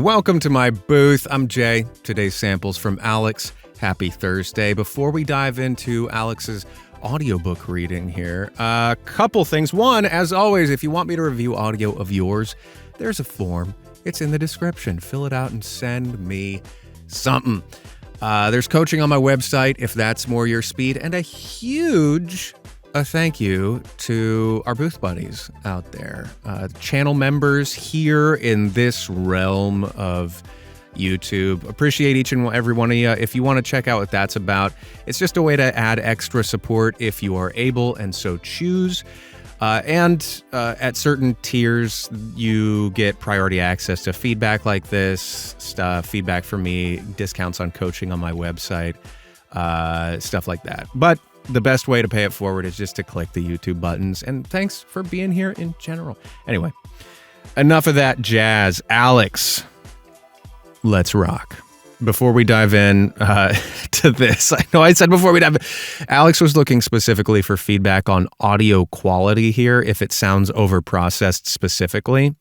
welcome to my booth. I'm Jay. Today's sample's from Alex. Happy Thursday. Before we dive into Alex's audiobook reading here, a couple things. One, as always, if you want me to review audio of yours, there's a form. It's in the description. Fill it out and send me something. There's coaching on my website if that's more your speed, and a huge thank you to our booth buddies out there, channel members here in this realm of YouTube. Appreciate each and every one of you. If you want to check out what that's about, it's just a way to add extra support if you are able and so choose. And at certain tiers, you get priority access to feedback like this stuff, feedback from me, discounts on coaching on my website, stuff like that. But the best way to pay it forward is just to click the YouTube buttons. And thanks for being here in general. Anyway, enough of that jazz. Alex, let's rock. Before we dive in to this, I know I said before we dive in, Alex was looking specifically for feedback on audio quality here, if it sounds overprocessed specifically.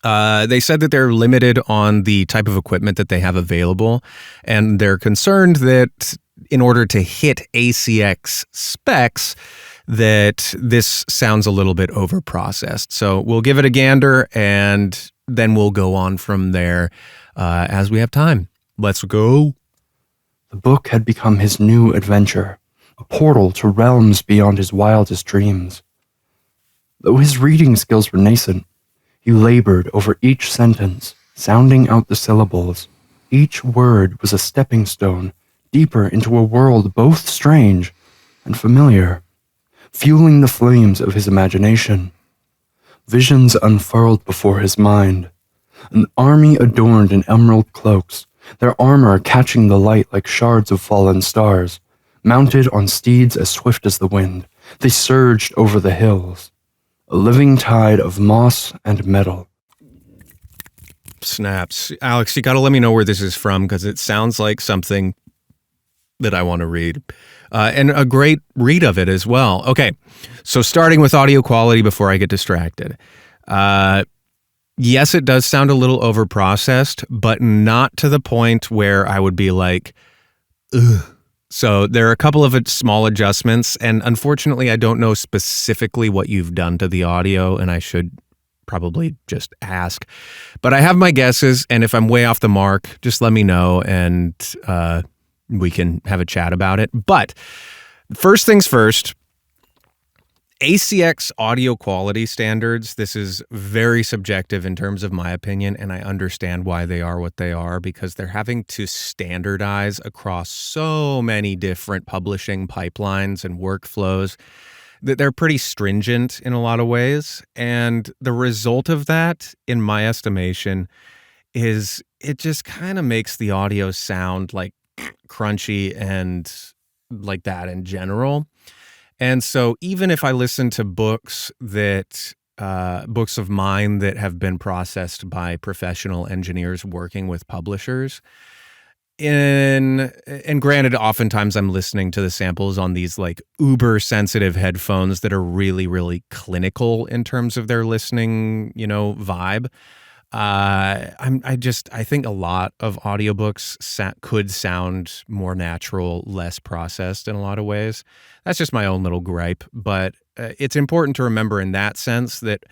They said that they're limited on the type of equipment that they have available, and they're concerned that in order to hit ACX specs, that this sounds a little bit overprocessed. So we'll give it a gander, and then we'll go on from there as we have time. Let's go. The book had become his new adventure, a portal to realms beyond his wildest dreams. Though his reading skills were nascent, he labored over each sentence, sounding out the syllables. Each word was a stepping stone deeper into a world both strange and familiar, fueling the flames of his imagination. Visions unfurled before his mind. An army adorned in emerald cloaks, their armor catching the light like shards of fallen stars. Mounted on steeds as swift as the wind, they surged over the hills, a living tide of moss and metal. Snaps. Alex, you got to let me know where this is from, because it sounds like something that I want to read, and a great read of it as well. Okay, so starting with audio quality before I get distracted. Yes, it does sound a little overprocessed, but not to the point where I would be like, ugh. So there are a couple of small adjustments, and unfortunately, I don't know specifically what you've done to the audio, and I should probably just ask. But I have my guesses, and if I'm way off the mark, just let me know, and we can have a chat about it. But first things first, ACX audio quality standards, this is very subjective in terms of my opinion, and I understand why they are what they are, because they're having to standardize across so many different publishing pipelines and workflows that they're pretty stringent in a lot of ways. And the result of that, in my estimation, is it just kind of makes the audio sound like crunchy and like that in general. And so even if I listen to books of mine that have been processed by professional engineers working with publishers, and granted, oftentimes I'm listening to the samples on these like uber sensitive headphones that are really, really clinical in terms of their listening, vibe. I think a lot of audiobooks could sound more natural, less processed in a lot of ways. That's just my own little gripe, but it's important to remember in that sense that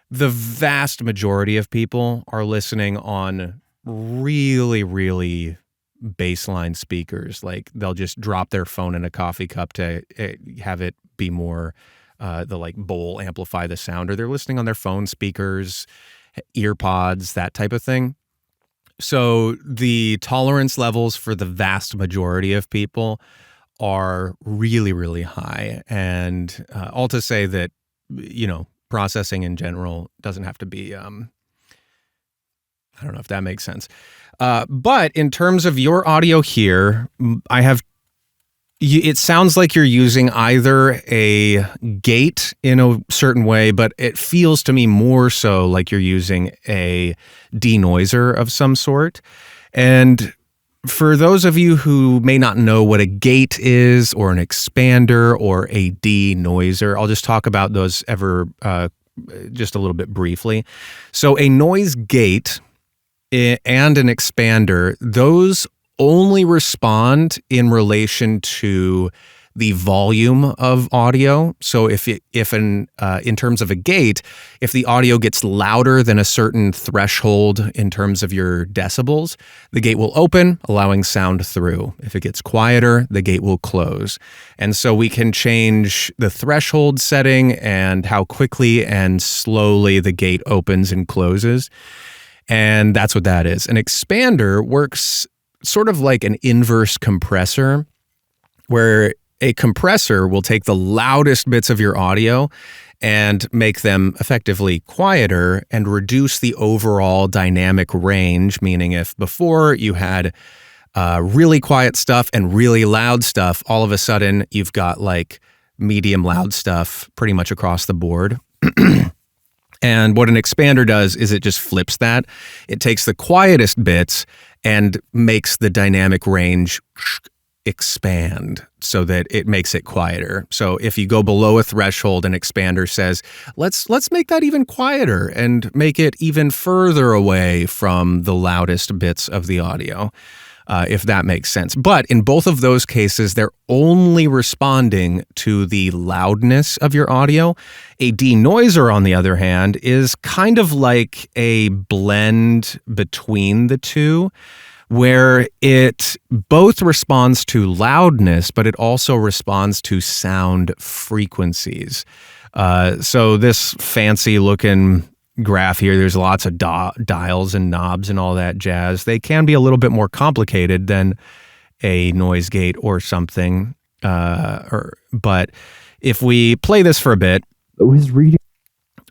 the vast majority of people are listening on really, really baseline speakers. Like they'll just drop their phone in a coffee cup to have it be more, the like bowl amplify the sound, or they're listening on their phone speakers, ear pods, that type of thing. So the tolerance levels for the vast majority of people are really, really high. And all to say that, processing in general doesn't have to be, I don't know if that makes sense. But in terms of your audio here, it sounds like you're using either a gate in a certain way, but it feels to me more so like you're using a denoiser of some sort. And for those of you who may not know what a gate is, or an expander, or a denoiser, I'll just talk about those just a little bit briefly. So a noise gate and an expander, those only respond in relation to the volume of audio. So in terms of a gate, if the audio gets louder than a certain threshold in terms of your decibels, the gate will open, allowing sound through. If it gets quieter, the gate will close. And so we can change the threshold setting and how quickly and slowly the gate opens and closes. And that's what that is. An expander works sort of like an inverse compressor, where a compressor will take the loudest bits of your audio and make them effectively quieter and reduce the overall dynamic range, meaning if before you had really quiet stuff and really loud stuff, all of a sudden you've got like medium loud stuff pretty much across the board. And what an expander does is it just flips that. It takes the quietest bits and makes the dynamic range expand so that it makes it quieter. So if you go below a threshold, an expander says, let's make that even quieter and make it even further away from the loudest bits of the audio, if that makes sense. But in both of those cases, they're only responding to the loudness of your audio. A denoiser, on the other hand, is kind of like a blend between the two, where it both responds to loudness, but it also responds to sound frequencies. So this fancy looking graph here, there's lots of dials and knobs and all that jazz. They can be a little bit more complicated than a noise gate or something. But if we play this for a bit,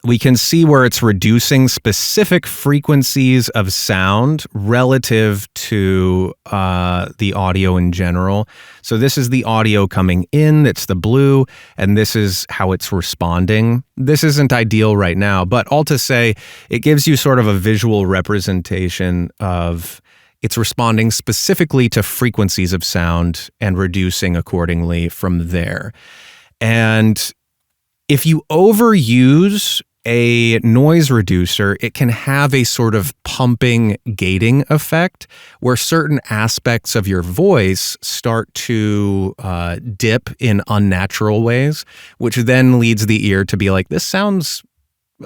we can see where it's reducing specific frequencies of sound relative to the audio in general. So this is the audio coming in, that's the blue, and this is how it's responding. This isn't ideal right now, but all to say, it gives you sort of a visual representation of it's responding specifically to frequencies of sound and reducing accordingly from there. And if you overuse a noise reducer, it can have a sort of pumping gating effect where certain aspects of your voice start to dip in unnatural ways, which then leads the ear to be like, this sounds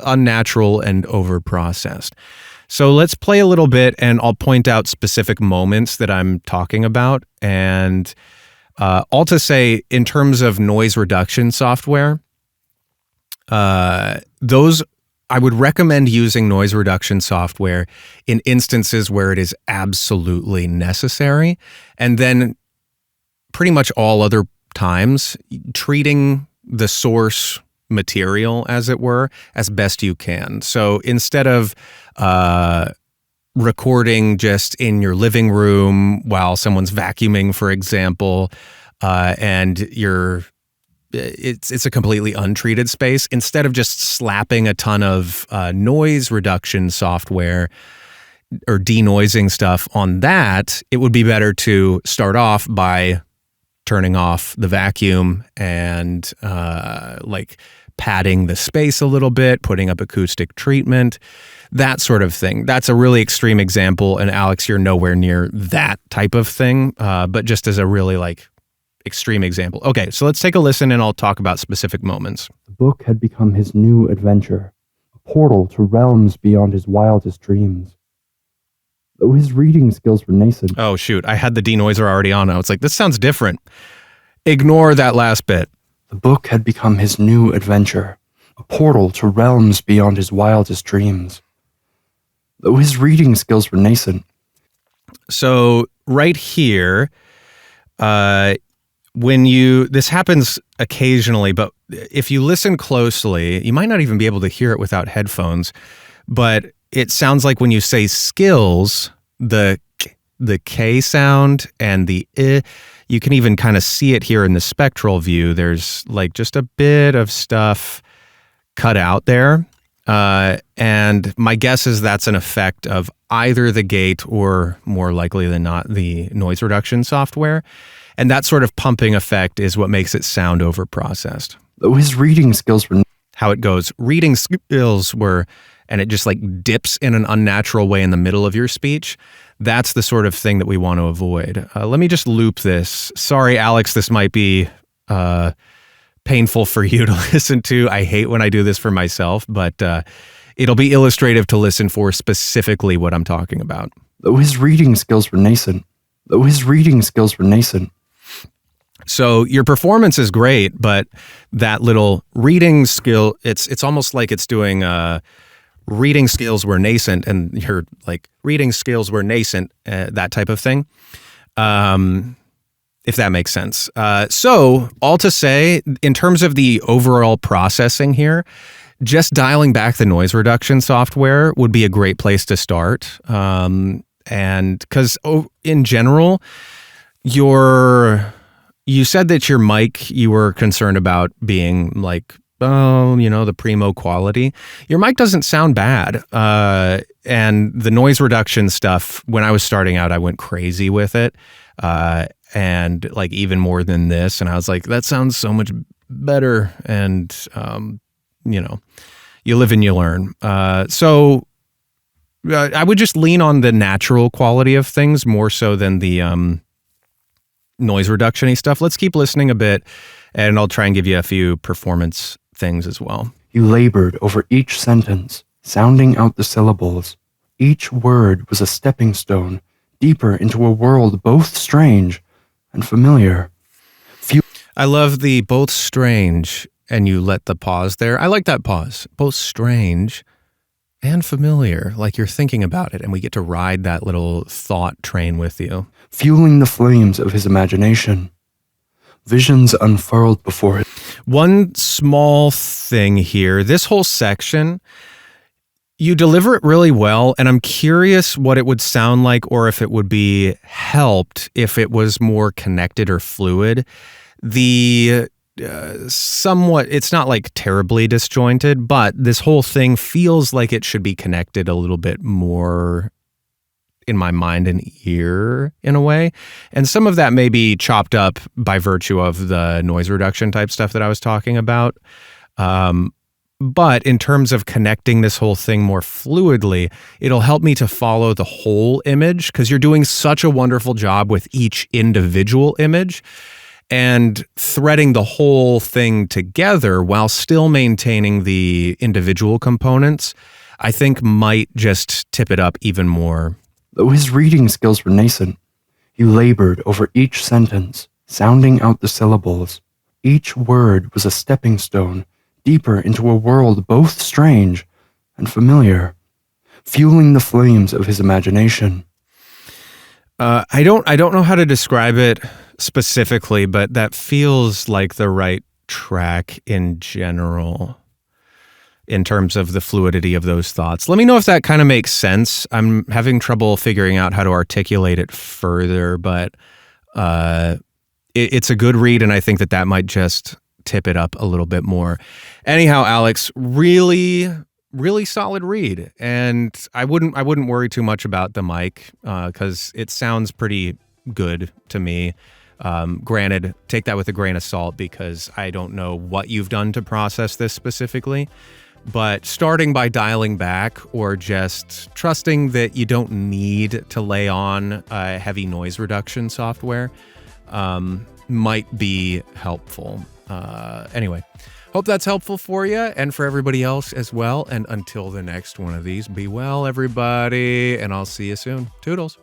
unnatural and overprocessed. So let's play a little bit and I'll point out specific moments that I'm talking about. And all to say, in terms of noise reduction software, those I would recommend using noise reduction software in instances where it is absolutely necessary, and then pretty much all other times treating the source material, as it were, as best you can. So instead of recording just in your living room while someone's vacuuming, for example, and it's a completely untreated space, instead of just slapping a ton of noise reduction software or denoising stuff on that, it would be better to start off by turning off the vacuum and like padding the space a little bit, putting up acoustic treatment, that sort of thing. That's a really extreme example, and Alex, you're nowhere near that type of thing, but just as a really like extreme example. Okay, so let's take a listen and I'll talk about specific moments. The book had become his new adventure, a portal to realms beyond his wildest dreams. Though his reading skills were nascent. Oh shoot, I had the denoiser already on. I was like, this sounds different. Ignore that last bit. The book had become his new adventure, a portal to realms beyond his wildest dreams. Though his reading skills were nascent. So right here, this happens occasionally, but if you listen closely, you might not even be able to hear it without headphones, but it sounds like when you say skills, the K sound and the I, you can even kind of see it here in the spectral view. There's like just a bit of stuff cut out there. And my guess is that's an effect of either the gate or, more likely than not, the noise reduction software. And that sort of pumping effect is what makes it sound overprocessed. Though his reading skills were... How it goes. Reading skills were... and it just like dips in an unnatural way in the middle of your speech, that's the sort of thing that we want to avoid. Let me just loop this. Sorry, Alex, this might be painful for you to listen to. I hate when I do this for myself, but it'll be illustrative to listen for specifically what I'm talking about. Though his reading skills were nascent. So your performance is great, but that little reading skill, it's almost like it's doing reading skills were nascent, and your like reading skills were nascent, that type of thing. If that makes sense. So all to say, in terms of the overall processing here, just dialing back the noise reduction software would be a great place to start. And because in general, you said that your mic, you were concerned about being like, the primo quality. Your mic doesn't sound bad. And the noise reduction stuff, when I was starting out, I went crazy with it. And like even more than this. And I was like, that sounds so much better. And, you live and you learn. So I would just lean on the natural quality of things more so than the noise reduction-y stuff. Let's keep listening a bit, and I'll try and give you a few performance things as well. He labored over each sentence, sounding out the syllables. Each word was a stepping stone deeper into a world both strange and familiar. I love the both strange, and you let the pause there. I like that pause. Both strange and familiar, like you're thinking about it, and we get to ride that little thought train with you. Fueling the flames of his imagination. Visions unfurled before him. One small thing here, this whole section, you deliver it really well, and I'm curious what it would sound like or if it would be helped if it was more connected or fluid. The somewhat, it's not like terribly disjointed, but this whole thing feels like it should be connected a little bit more in my mind and ear in a way. And some of that may be chopped up by virtue of the noise reduction type stuff that I was talking about. But in terms of connecting this whole thing more fluidly, it'll help me to follow the whole image because you're doing such a wonderful job with each individual image. And threading the whole thing together while still maintaining the individual components, I think might just tip it up even more. Though his reading skills were nascent, he labored over each sentence, sounding out the syllables. Each word was a stepping stone deeper into a world both strange and familiar, fueling the flames of his imagination. I don't know how to describe it specifically, but that feels like the right track in general in terms of the fluidity of those thoughts. Let me know if that kind of makes sense. I'm having trouble figuring out how to articulate it further, but it's a good read, and I think that might just tip it up a little bit more. Anyhow, Alex, really solid read, and I wouldn't worry too much about the mic because it sounds pretty good to me. Granted, take that with a grain of salt because I don't know what you've done to process this specifically, but starting by dialing back or just trusting that you don't need to lay on heavy noise reduction software might be helpful. Anyway, hope that's helpful for you and for everybody else as well. And until the next one of these, be well, everybody, and I'll see you soon. Toodles.